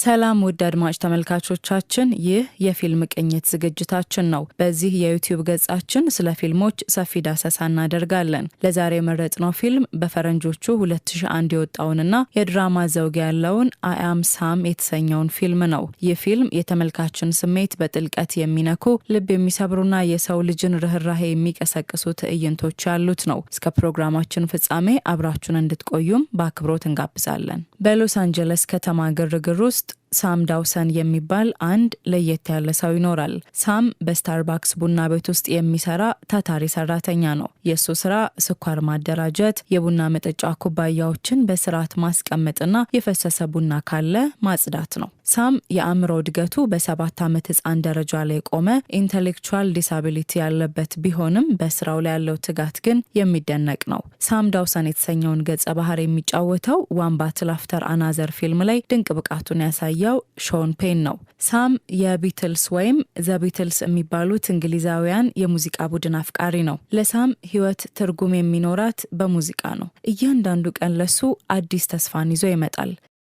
ሰላም ውድ አድማጭ ተመልካቾቻችን፣ ይህ የፊልም ቅኝት ዝግጅታችን ነው። በዚህ የዩቲዩብ ገጻችን ስለ ፊልሞች ሰፊ ዳሰሳ እናደርጋለን። ለዛሬ የመረጥነው ፊልም በፈረንጆቹ 2001 የወጣውንና የድራማ ዘውግ ያለውን አይ አም ሳም የተሰኘውን ፊልም ነው። ይህ ፊልም የተመልካችን ስሜት በጥልቀት የሚነኩ ልብ የሚሰብሩና የሰው ልጅን ርህራሄ የሚቀሰቅሱ ትዕይንቶች ያሉት ነው። እስከ ፕሮግራማችን ፍጻሜ አብራችሁን እንድትቆዩም በአክብሮት እንጋብዛለን። በሎስ አንጀለስ ከተማ ግርግር ውስጥ ሳም ዳውሰን የሚባል አንድ ለየት ያለ ሰው ይኖራል። ሳም በስታርባክስ ቡና ቤት ውስጥ የሚሰራ ታታሪ ሰራተኛ ነው። የሱ ስራ ስኳር ማደራጀት፣ የቡና መጠጫ ኩባያዎችን በስርዓት ማስቀመጥና የፈሰሰ ቡና ካለ ማጽዳት ነው። ሳም የአእምሮ እድገቱ በ7 ዓመት ህፃን ደረጃ ላይ ቆመ ኢንተሌክቹዋል ዲሳቢሊቲ ያለበት ቢሆንም በስራው ላይ ያለው ትጋት ግን የሚደነቅ ነው። ሳም ዳውሰን የተሰኘውን ገጸ ባህሪ የሚጫወተው ዋን ባትል አፍተር አናዘር ፊልም ላይ ድንቅ ብቃቱን ያሳያል ሾን ፔን ነው። ሳም የቢትልስ ወይም ዘ ቢትልስ የሚባሉት እንግሊዛውያን የሙዚቃ ቡድን አፍቃሪ ነው። ለሳም ህይወት ትርጉም የሚኖራት በሙዚቃ ነው። እያንዳንዱ ቀን ለሱ አዲስ ተስፋን ይዞ ይመጣል።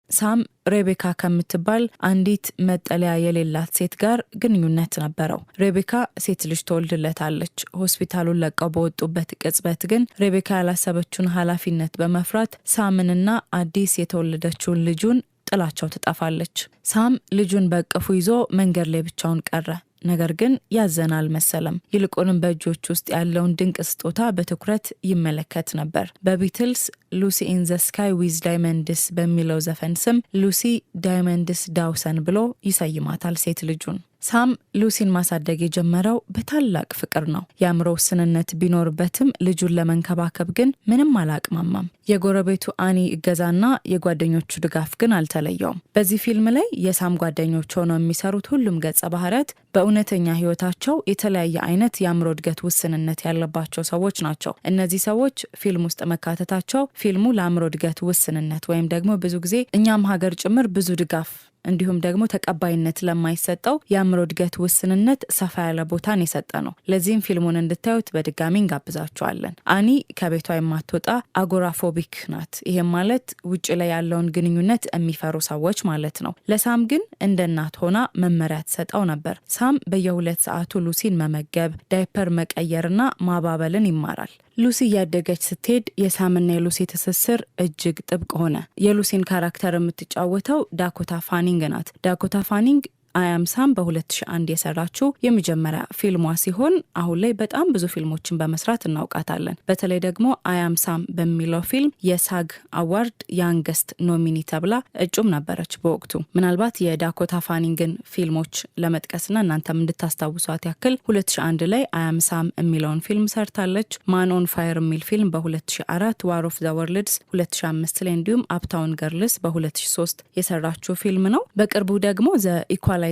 ሳም ሬቤካ ከምትባል አንዲት መጠለያ የሌላት ሴት ጋር ግንኙነት ነበረው። ሬቤካ ሴት ልጅ ትወልድለታለች። ሆስፒታሉን ለቀው በወጡበት ቅጽበት ግን ሬቤካ ያላሰበችውን ኃላፊነት በመፍራት ሳምንና አዲስ የተወለደችውን ልጁን ጥላቸው ትጠፋለች። ሳም ልጁን በእቅፉ ይዞ መንገድ ላይ ብቻውን ቀረ። ነገር ግን ያዘነ አልመሰለም። ይልቁንም በእጆች ውስጥ ያለውን ድንቅ ስጦታ በትኩረት ይመለከት ነበር። በቢትልስ ሉሲ ኢን ዘ ስካይ ዊዝ ዳይመንድስ በሚለው ዘፈን ስም ሉሲ ዳይመንድስ ዳውሰን ብሎ ይሰይማታል ሴት ልጁን። ሳም ሉሲን ማሳደግ የጀመረው በታላቅ ፍቅር ነው። የአእምሮ ውስንነት ቢኖርበትም ልጁን ለመንከባከብ ግን ምንም አላቅማማም። የጎረቤቱ አኒ እገዛና የጓደኞቹ ድጋፍ ግን አልተለየውም። በዚህ ፊልም ላይ የሳም ጓደኞች ሆነው የሚሰሩት ሁሉም ገጸ ባህሪያት በእውነተኛ ህይወታቸው የተለያየ አይነት የአእምሮ እድገት ውስንነት ያለባቸው ሰዎች ናቸው። እነዚህ ሰዎች ፊልም ውስጥ መካተታቸው ፊልሙ ለአእምሮ እድገት ውስንነት ወይም ደግሞ ብዙ ጊዜ እኛም ሀገር ጭምር ብዙ ድጋፍ እንዲሁም ደግሞ ተቀባይነት ለማይሰጠው የአእምሮ እድገት ውስንነት ሰፋ ያለ ቦታን የሰጠ ነው። ለዚህም ፊልሙን እንድታዩት በድጋሚ እንጋብዛችኋለን። አኒ ከቤቷ የማትወጣ አጎራፎቢክ ናት። ይሄም ማለት ውጭ ላይ ያለውን ግንኙነት የሚፈሩ ሰዎች ማለት ነው። ለሳም ግን እንደ እናት ሆና መመሪያ ትሰጠው ነበር። ሳም በየ2 ሰዓቱ ሉሲን መመገብ፣ ዳይፐር መቀየርና ማባበልን ይማራል። ሉሲ እያደገች ስትሄድ የሳምና የሉሲ ትስስር እጅግ ጥብቅ ሆነ። የሉሲን ካራክተር የምትጫወተው ዳኮታ ፋኒንግ ናት። ዳኮታ ፋኒንግ አይ አም ሳም በ2001 የሰራችው የመጀመሪያ ፊልሟ ሲሆን አሁን ላይ በጣም ብዙ ፊልሞችን በመስራት እናውቃታለን። በተለይ ደግሞ አይ አም ሳም በሚለው ፊልም የሳግ አዋርድ ያንገስት ኖሚኒ ተብላ እጩም ነበረች በወቅቱ። ምናልባት የዳኮታ ፋኒንግን ፊልሞች ለመጥቀስና እናንተም እንድታስታውሷት ያክል 2001 ላይ አይ አም ሳም የሚለውን ፊልም ሰርታለች። ማን ኦን ፋየር የሚል ፊልም በ2004፣ ዋር ኦፍ ዘ ወርልድስ 2005 ላይ እንዲሁም አፕታውን ገርልስ በ2003 የሰራችው ፊልም ነው። በቅርቡ ደግሞ ዘ ኢኳላይዘር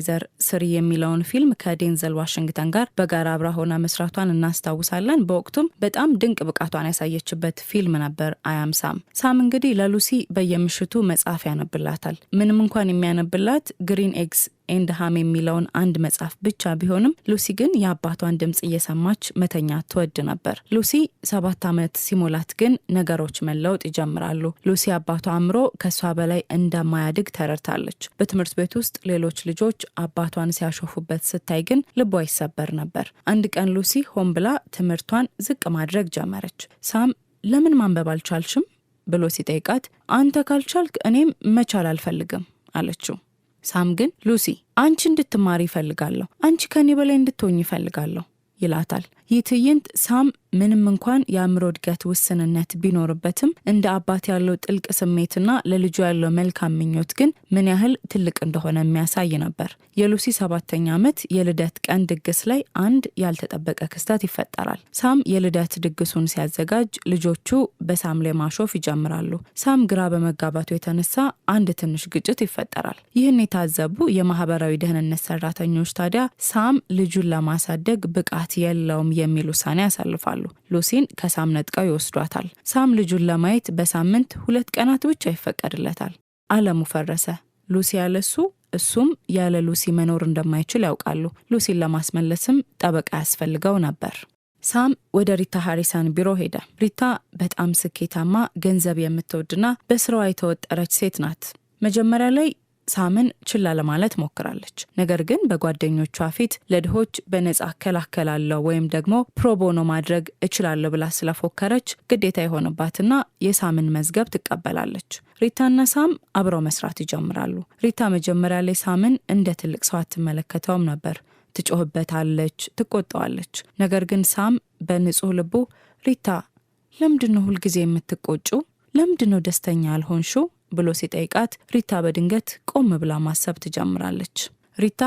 3 የሚለውን ፊልም ከዴንዘል ዋሽንግተን ጋር በጋራ አብራ ሆና መስራቷን እናስታውሳለን። በወቅቱም በጣም ድንቅ ብቃቷን ያሳየችበት ፊልም ነበር አይ አም ሳም። ሳም እንግዲህ ለሉሲ በየምሽቱ መጽሐፍ ያነብላታል። ምንም እንኳን የሚያነብላት ግሪን ኤግስ ኤንድ ሃም የሚለውን አንድ መጽሐፍ ብቻ ቢሆንም ሉሲ ግን የአባቷን ድምጽ እየሰማች መተኛ ትወድ ነበር። ሉሲ 7 ዓመት ሲሞላት ግን ነገሮች መለወጥ ይጀምራሉ። ሉሲ አባቷ አእምሮ ከሷ በላይ እንደማያድግ ተረድታለች። በትምህርት ቤት ውስጥ ሌሎች ልጆች አባቷን ሲያሾፉበት ስታይ ግን ልቧ ይሰበር ነበር። አንድ ቀን ሉሲ ሆን ብላ ትምህርቷን ዝቅ ማድረግ ጀመረች። ሳም ለምን ማንበብ አልቻልሽም ብሎ ሲጠይቃት አንተ ካልቻልክ እኔም መቻል አልፈልግም አለችው። ሳም ግን ሉሲ አንቺ እንድትማሪ ይፈልጋለሁ፣ አንቺ ከኔ በላይ እንድትሆኝ ይፈልጋለሁ ይላታል። ይህ ትዕይንት ሳም ምንም እንኳን የአእምሮ እድገት ውስንነት ቢኖርበትም እንደ አባት ያለው ጥልቅ ስሜትና ለልጁ ያለው መልካም ምኞት ግን ምን ያህል ትልቅ እንደሆነ የሚያሳይ ነበር። የሉሲ 7ኛ ዓመት የልደት ቀን ድግስ ላይ አንድ ያልተጠበቀ ክስተት ይፈጠራል። ሳም የልደት ድግሱን ሲያዘጋጅ ልጆቹ በሳም ላይ ማሾፍ ይጀምራሉ። ሳም ግራ በመጋባቱ የተነሳ አንድ ትንሽ ግጭት ይፈጠራል። ይህን የታዘቡ የማህበራዊ ደህንነት ሰራተኞች ታዲያ ሳም ልጁን ለማሳደግ ብቃት የለውም የሚል ውሳኔ ያሳልፋሉ። ሉሲን ከሳም ነጥቀው ይወስዷታል። ሳም ልጁን ለማየት በሳምንት 2 ቀናት ብቻ ይፈቀድለታል። ዓለሙ ፈረሰ። ሉሲ ያለሱ እሱም ያለ ሉሲ መኖር እንደማይችል ያውቃሉ። ሉሲን ለማስመለስም ጠበቃ ያስፈልገው ነበር። ሳም ወደ ሪታ ሃሪሰን ቢሮ ሄደ። ሪታ በጣም ስኬታማ፣ ገንዘብ የምትወድና በስራዋ የተወጠረች ሴት ናት። መጀመሪያ ላይ ሳምን ችላ ለማለት ሞክራለች። ነገር ግን በጓደኞቿ ፊት ለድሆች በነጻ እከላከላለሁ ወይም ደግሞ ፕሮቦኖ ማድረግ እችላለሁ ብላ ስለፎከረች ግዴታ የሆነባትና የሳምን መዝገብ ትቀበላለች። ሪታና ሳም አብረው መስራት ይጀምራሉ። ሪታ መጀመሪያ ላይ ሳምን እንደ ትልቅ ሰው አትመለከተውም ነበር። ትጮህበታለች፣ ትቆጣዋለች። ነገር ግን ሳም በንጹህ ልቡ ሪታ ለምንድነው ሁልጊዜ የምትቆጩ? ለምንድነው ደስተኛ ያልሆንሽው ብሎ ሲጠይቃት ሪታ በድንገት ቆም ብላ ማሰብ ትጀምራለች። ሪታ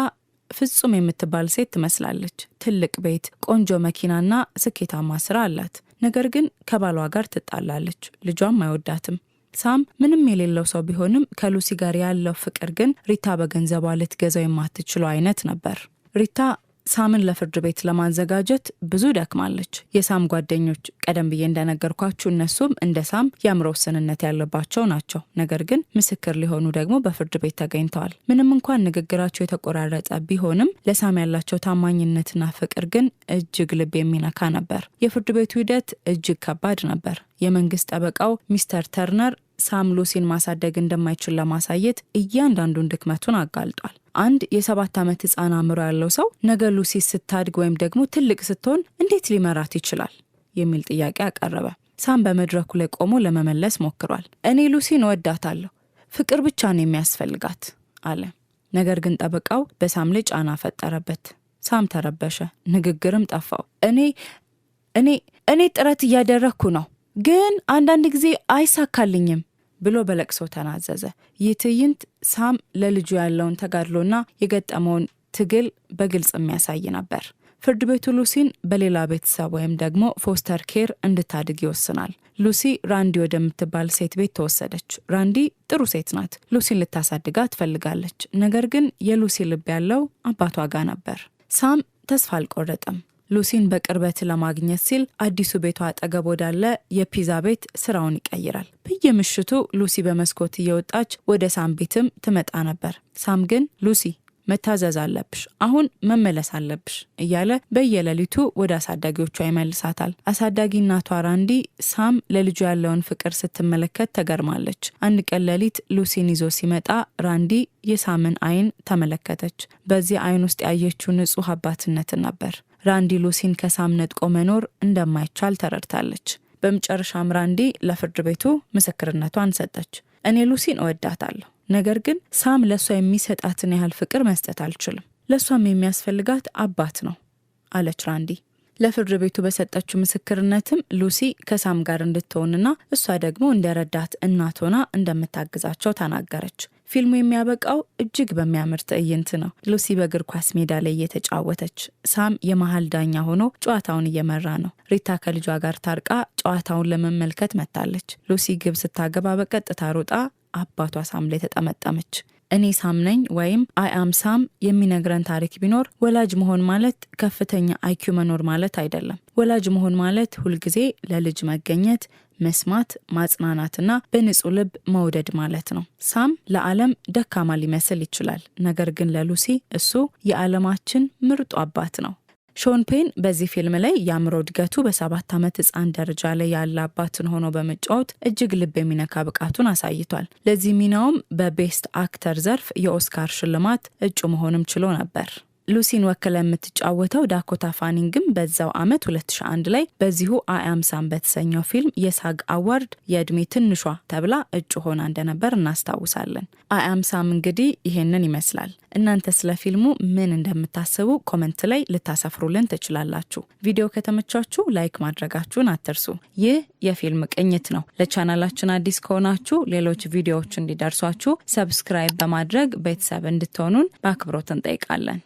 ፍጹም የምትባል ሴት ትመስላለች። ትልቅ ቤት፣ ቆንጆ መኪናና ስኬታማ ስራ አላት። ነገር ግን ከባሏ ጋር ትጣላለች። ልጇም አይወዳትም። ሳም ምንም የሌለው ሰው ቢሆንም ከሉሲ ጋር ያለው ፍቅር ግን ሪታ በገንዘቧ ልትገዛው የማትችለው አይነት ነበር። ሪታ ሳምን ለፍርድ ቤት ለማዘጋጀት ብዙ ደክማለች። የሳም ጓደኞች ቀደም ብዬ እንደነገርኳችሁ እነሱም እንደ ሳም የአእምሮ ውስንነት ያለባቸው ናቸው። ነገር ግን ምስክር ሊሆኑ ደግሞ በፍርድ ቤት ተገኝተዋል። ምንም እንኳን ንግግራቸው የተቆራረጠ ቢሆንም ለሳም ያላቸው ታማኝነትና ፍቅር ግን እጅግ ልብ የሚነካ ነበር። የፍርድ ቤቱ ሂደት እጅግ ከባድ ነበር። የመንግስት ጠበቃው ሚስተር ተርነር ሳም ሉሲን ማሳደግ እንደማይችል ለማሳየት እያንዳንዱን ድክመቱን አጋልጧል። አንድ የ7 ዓመት ህፃን አእምሮ ያለው ሰው ነገ ሉሲ ስታድግ ወይም ደግሞ ትልቅ ስትሆን እንዴት ሊመራት ይችላል የሚል ጥያቄ አቀረበ። ሳም በመድረኩ ላይ ቆሞ ለመመለስ ሞክሯል። እኔ ሉሲን እወዳታለሁ፣ ፍቅር ብቻ ነው የሚያስፈልጋት አለ። ነገር ግን ጠበቃው በሳም ላይ ጫና ፈጠረበት። ሳም ተረበሸ፣ ንግግርም ጠፋው። እኔ ጥረት እያደረግኩ ነው፣ ግን አንዳንድ ጊዜ አይሳካልኝም ብሎ በለቅሶ ተናዘዘ። ይህ ትዕይንት ሳም ለልጁ ያለውን ተጋድሎና የገጠመውን ትግል በግልጽ የሚያሳይ ነበር። ፍርድ ቤቱ ሉሲን በሌላ ቤተሰብ ወይም ደግሞ ፎስተር ኬር እንድታድግ ይወስናል። ሉሲ ራንዲ ወደምትባል ሴት ቤት ተወሰደች። ራንዲ ጥሩ ሴት ናት። ሉሲን ልታሳድጋ ትፈልጋለች። ነገር ግን የሉሲ ልብ ያለው አባቷ ጋር ነበር። ሳም ተስፋ አልቆረጠም። ሉሲን በቅርበት ለማግኘት ሲል አዲሱ ቤቷ አጠገብ ወዳለ የፒዛ ቤት ስራውን ይቀይራል። በየምሽቱ ሉሲ በመስኮት እየወጣች ወደ ሳም ቤትም ትመጣ ነበር። ሳም ግን ሉሲ መታዘዝ አለብሽ፣ አሁን መመለስ አለብሽ እያለ በየሌሊቱ ወደ አሳዳጊዎቿ ይመልሳታል። አሳዳጊ እናቷ ራንዲ ሳም ለልጁ ያለውን ፍቅር ስትመለከት ተገርማለች። አንድ ቀን ሌሊት ሉሲን ይዞ ሲመጣ ራንዲ የሳምን አይን ተመለከተች። በዚህ አይን ውስጥ ያየችው ንጹህ አባትነትን ነበር። ራንዲ ሉሲን ከሳም ነጥቆ መኖር እንደማይቻል ተረድታለች። በመጨረሻም ራንዲ ለፍርድ ቤቱ ምስክርነቷን ሰጠች። እኔ ሉሲን እወዳታለሁ፣ ነገር ግን ሳም ለሷ የሚሰጣትን ያህል ፍቅር መስጠት አልችልም። ለሷም የሚያስፈልጋት አባት ነው አለች ራንዲ። ለፍርድ ቤቱ በሰጠችው ምስክርነትም ሉሲ ከሳም ጋር እንድትሆንና እሷ ደግሞ እንደረዳት እናት ሆና እንደምታግዛቸው ተናገረች። ፊልሙ የሚያበቃው እጅግ በሚያምር ትዕይንት ነው። ሉሲ በእግር ኳስ ሜዳ ላይ እየተጫወተች፣ ሳም የመሃል ዳኛ ሆኖ ጨዋታውን እየመራ ነው። ሪታ ከልጇ ጋር ታርቃ ጨዋታውን ለመመልከት መጣለች። ሉሲ ግብ ስታገባ በቀጥታ ሮጣ አባቷ ሳም ላይ ተጠመጠመች። እኔ ሳም ነኝ ወይም አይ አም ሳም የሚነግረን ታሪክ ቢኖር ወላጅ መሆን ማለት ከፍተኛ አይኪው መኖር ማለት አይደለም። ወላጅ መሆን ማለት ሁልጊዜ ለልጅ መገኘት፣ መስማት፣ ማጽናናትና በንጹህ ልብ መውደድ ማለት ነው። ሳም ለዓለም ደካማ ሊመስል ይችላል፣ ነገር ግን ለሉሲ እሱ የዓለማችን ምርጡ አባት ነው። ሾን ፔን በዚህ ፊልም ላይ የአእምሮ እድገቱ በ7 ዓመት ህፃን ደረጃ ላይ ያለ አባትን ሆኖ በመጫወት እጅግ ልብ የሚነካ ብቃቱን አሳይቷል። ለዚህ ሚናውም በቤስት አክተር ዘርፍ የኦስካር ሽልማት እጩ መሆንም ችሎ ነበር። ሉሲን ወክላ የምትጫወተው ዳኮታ ፋኒንግም በዛው ዓመት 2001 ላይ በዚሁ አይ አም ሳም በተሰኘው ፊልም የሳግ አዋርድ የእድሜ ትንሿ ተብላ እጩ ሆና እንደነበር እናስታውሳለን። አይ አም ሳም እንግዲህ ይሄንን ይመስላል። እናንተ ስለ ፊልሙ ምን እንደምታስቡ ኮመንት ላይ ልታሰፍሩልን ትችላላችሁ። ቪዲዮ ከተመቻችሁ ላይክ ማድረጋችሁን አትርሱ። ይህ የፊልም ቅኝት ነው። ለቻናላችን አዲስ ከሆናችሁ ሌሎች ቪዲዮዎች እንዲደርሷችሁ ሰብስክራይብ በማድረግ ቤተሰብ እንድትሆኑን በአክብሮት እንጠይቃለን።